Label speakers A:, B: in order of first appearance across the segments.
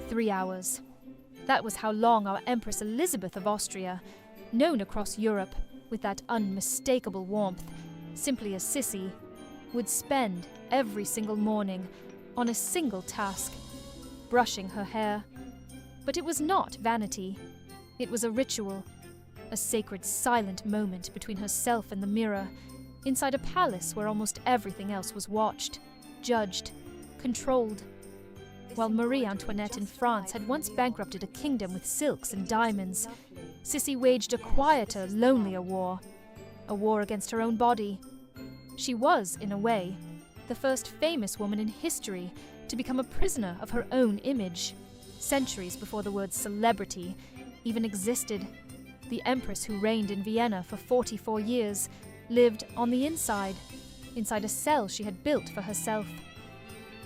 A: 3 hours. That was how long our Empress Elisabeth of Austria, known across Europe with that unmistakable warmth, simply as Sissi, would spend every single morning on a single task, brushing her hair. But it was not vanity. It was a ritual, a sacred silent moment between herself and the mirror, inside a palace where almost everything else was watched, judged, controlled. While Marie Antoinette in France had once bankrupted a kingdom with silks and diamonds, Sissi waged a quieter, lonelier war, a war against her own body. She was, in a way, the first famous woman in history to become a prisoner of her own image, centuries before the word celebrity even existed. The empress who reigned in Vienna for 44 years lived on the inside a cell she had built for herself.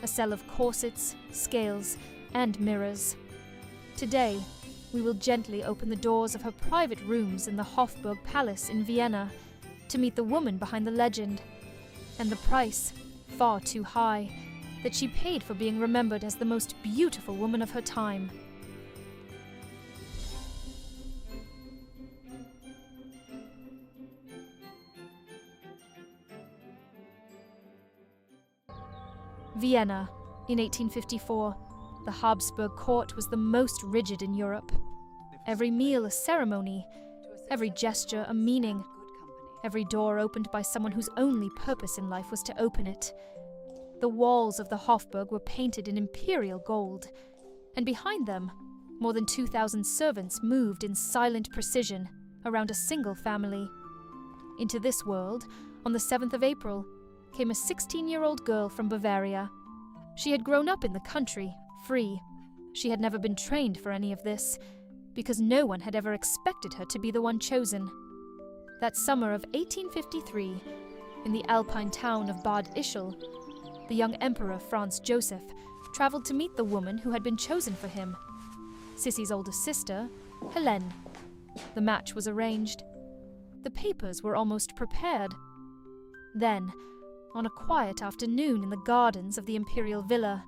A: A cell of corsets, scales, and mirrors. Today, we will gently open the doors of her private rooms in the Hofburg Palace in Vienna to meet the woman behind the legend, and the price, far too high, that she paid for being remembered as the most beautiful woman of her time. Vienna, in 1854, the Habsburg court was the most rigid in Europe. Every meal a ceremony, every gesture a meaning, every door opened by someone whose only purpose in life was to open it. The walls of the Hofburg were painted in imperial gold, and behind them, more than 2,000 servants moved in silent precision around a single family. Into this world, on the 7th of April, came a 16-year-old girl from Bavaria. She had grown up in the country, free. She had never been trained for any of this, because no one had ever expected her to be the one chosen. That summer of 1853, in the alpine town of Bad Ischl, the young Emperor Franz Joseph travelled to meet the woman who had been chosen for him, Sissi's older sister, Helene. The match was arranged. The papers were almost prepared. Then, on a quiet afternoon in the gardens of the imperial villa,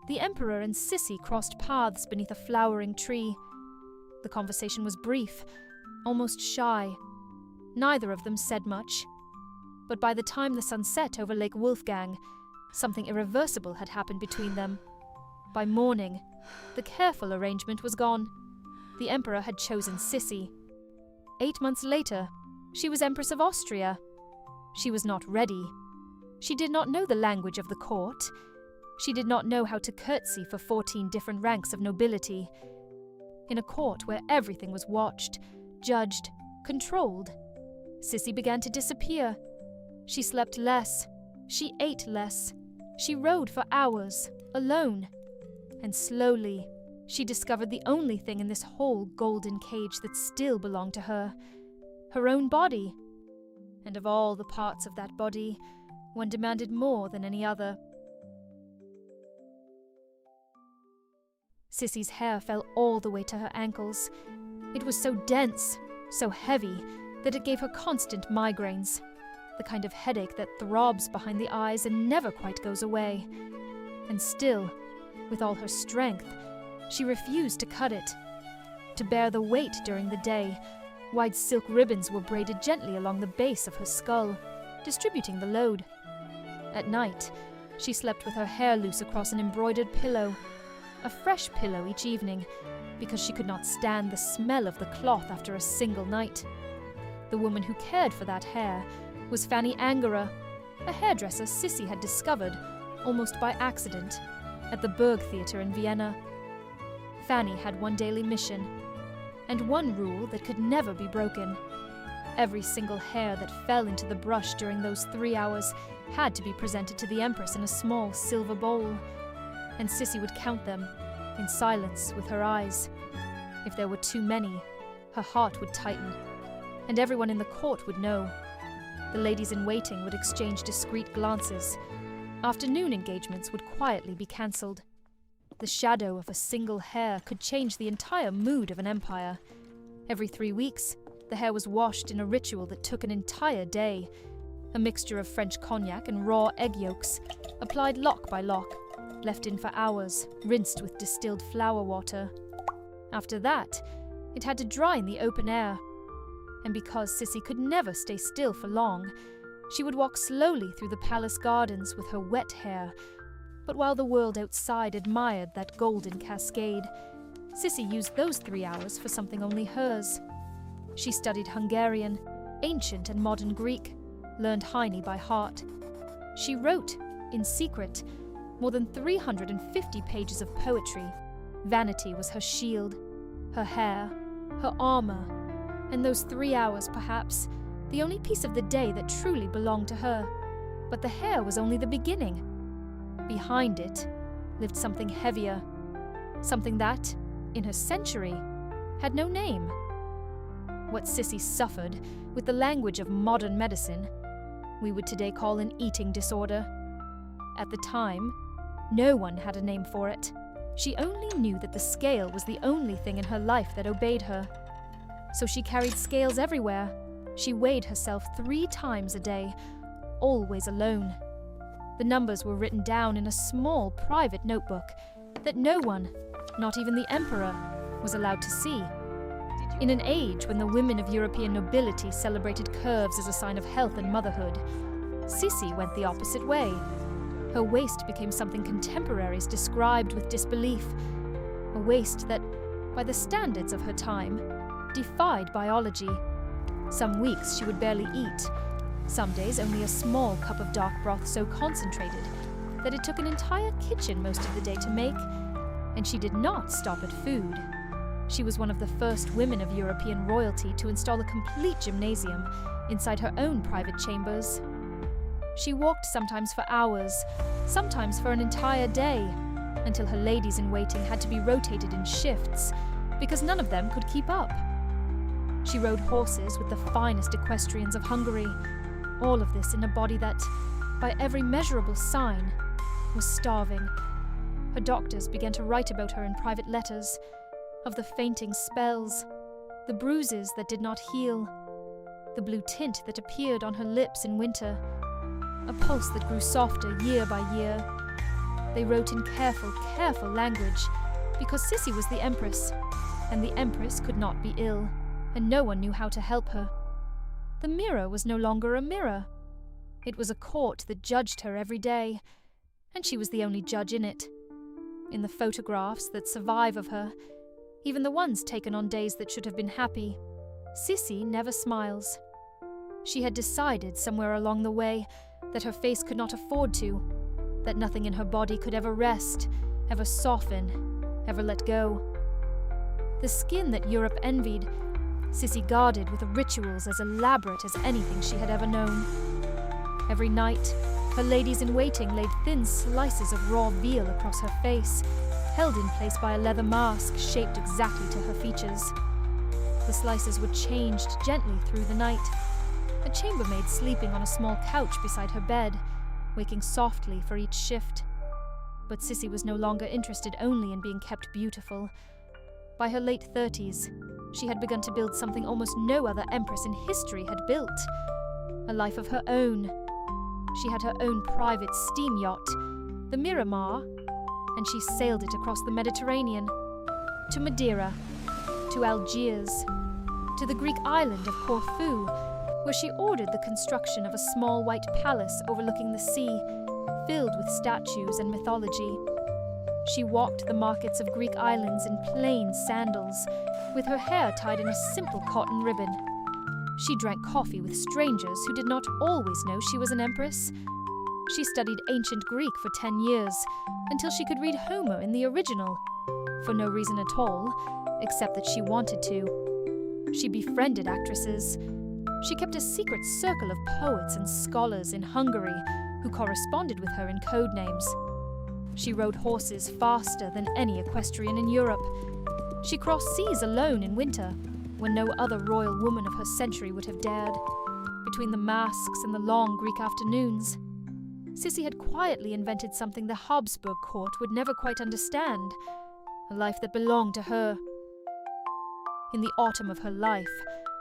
A: the Emperor and Sissi crossed paths beneath a flowering tree. The conversation was brief, almost shy. Neither of them said much. But by the time the sun set over Lake Wolfgang, something irreversible had happened between them. By morning, the careful arrangement was gone. The Emperor had chosen Sissi. 8 months later, she was Empress of Austria. She was not ready. She did not know the language of the court. She did not know how to curtsy for 14 different ranks of nobility. In a court where everything was watched, judged, controlled, Sissi began to disappear. She slept less. She ate less. She rode for hours, alone. And slowly, she discovered the only thing in this whole golden cage that still belonged to her own body. And of all the parts of that body, one demanded more than any other. Sissi's hair fell all the way to her ankles. It was so dense, so heavy, that it gave her constant migraines, the kind of headache that throbs behind the eyes and never quite goes away. And still, with all her strength, she refused to cut it. To bear the weight during the day, wide silk ribbons were braided gently along the base of her skull, distributing the load. At night, she slept with her hair loose across an embroidered pillow, a fresh pillow each evening, because she could not stand the smell of the cloth after a single night. The woman who cared for that hair was Fanny Angerer, a hairdresser Sissi had discovered, almost by accident, at the Burg Theatre in Vienna. Fanny had one daily mission, and one rule that could never be broken. Every single hair that fell into the brush during those 3 hours had to be presented to the Empress in a small silver bowl, and Sissi would count them, in silence with her eyes. If there were too many, her heart would tighten, and everyone in the court would know. The ladies-in-waiting would exchange discreet glances. Afternoon engagements would quietly be cancelled. The shadow of a single hair could change the entire mood of an empire. Every 3 weeks, the hair was washed in a ritual that took an entire day. A mixture of French cognac and raw egg yolks, applied lock by lock, left in for hours, rinsed with distilled flower water. After that, it had to dry in the open air. And because Sissi could never stay still for long, she would walk slowly through the palace gardens with her wet hair. But while the world outside admired that golden cascade, Sissi used those 3 hours for something only hers. She studied Hungarian, ancient and modern Greek, learned Heine by heart. She wrote, in secret, more than 350 pages of poetry. Vanity was her shield, her hair, her armor, and those 3 hours, perhaps, the only piece of the day that truly belonged to her. But the hair was only the beginning. Behind it lived something heavier, something that, in her century, had no name. What Sissi suffered with the language of modern medicine, we would today call an eating disorder. At the time, no one had a name for it. She only knew that the scale was the only thing in her life that obeyed her. So she carried scales everywhere. She weighed herself 3 times a day, always alone. The numbers were written down in a small private notebook that no one, not even the emperor, was allowed to see. In an age when the women of European nobility celebrated curves as a sign of health and motherhood, Sissi went the opposite way. Her waist became something contemporaries described with disbelief, a waist that, by the standards of her time, defied biology. Some weeks she would barely eat, some days only a small cup of dark broth so concentrated that it took an entire kitchen most of the day to make, and she did not stop at food. She was one of the first women of European royalty to install a complete gymnasium inside her own private chambers. She walked sometimes for hours, sometimes for an entire day, until her ladies-in-waiting had to be rotated in shifts, because none of them could keep up. She rode horses with the finest equestrians of Hungary, all of this in a body that, by every measurable sign, was starving. Her doctors began to write about her in private letters, of the fainting spells, the bruises that did not heal, the blue tint that appeared on her lips in winter, a pulse that grew softer year by year. They wrote in careful language, because Sissi was the empress, and the empress could not be ill, and no one knew how to help her. The mirror was no longer a mirror. It was a court that judged her every day, and she was the only judge in it. In the photographs that survive of her, even the ones taken on days that should have been happy, Sissi never smiles. She had decided somewhere along the way that her face could not afford to, that nothing in her body could ever rest, ever soften, ever let go. The skin that Europe envied, Sissi guarded with rituals as elaborate as anything she had ever known. Every night, her ladies-in-waiting laid thin slices of raw veal across her face, held in place by a leather mask shaped exactly to her features. The slices were changed gently through the night, a chambermaid sleeping on a small couch beside her bed, waking softly for each shift. But Sissi was no longer interested only in being kept beautiful. By her late 30s, she had begun to build something almost no other empress in history had built, a life of her own. She had her own private steam yacht, the Miramar, and she sailed it across the Mediterranean, to Madeira, to Algiers, to the Greek island of Corfu, where she ordered the construction of a small white palace overlooking the sea, filled with statues and mythology. She walked the markets of Greek islands in plain sandals, with her hair tied in a simple cotton ribbon. She drank coffee with strangers who did not always know she was an empress. She studied ancient Greek for 10 years, until she could read Homer in the original, for no reason at all, except that she wanted to. She befriended actresses. She kept a secret circle of poets and scholars in Hungary who corresponded with her in code names. She rode horses faster than any equestrian in Europe. She crossed seas alone in winter, when no other royal woman of her century would have dared. Between the masks and the long Greek afternoons, Sissi had quietly invented something the Hofburg court would never quite understand, a life that belonged to her. In the autumn of her life,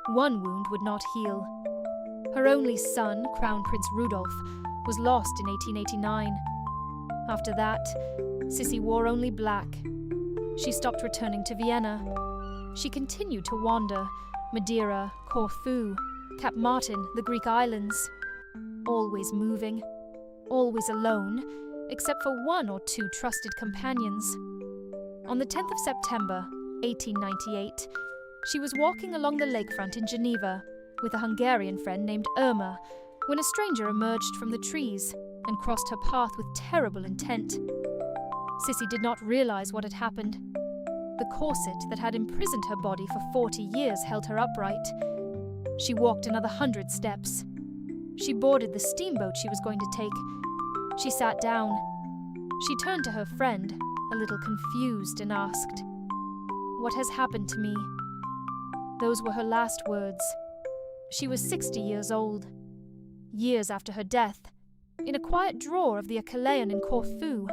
A: one wound would not heal. Her only son, Crown Prince Rudolf, was lost in 1889. After that, Sissi wore only black. She stopped returning to Vienna. She continued to wander, Madeira, Corfu, Cap Martin, the Greek islands. Always moving, always alone, except for one or two trusted companions. On the 10th of September, 1898, she was walking along the lakefront in Geneva with a Hungarian friend named Irma when a stranger emerged from the trees and crossed her path with terrible intent. Sissi did not realize what had happened. The corset that had imprisoned her body for 40 years held her upright. She walked another 100 steps. She boarded the steamboat she was going to take. She sat down. She turned to her friend, a little confused, and asked, "What has happened to me?" Those were her last words. She was 60 years old. Years after her death, in a quiet drawer of the Akaleon in Corfu,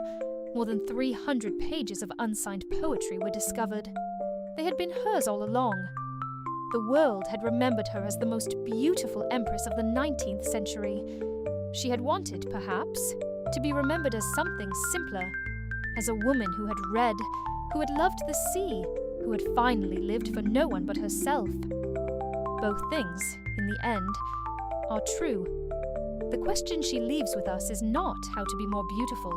A: more than 300 pages of unsigned poetry were discovered. They had been hers all along. The world had remembered her as the most beautiful empress of the 19th century. She had wanted, perhaps, to be remembered as something simpler, as a woman who had read, who had loved the sea, who had finally lived for no one but herself. Both things, in the end, are true. The question she leaves with us is not how to be more beautiful.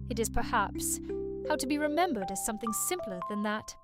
A: It is perhaps how to be remembered as something simpler than that.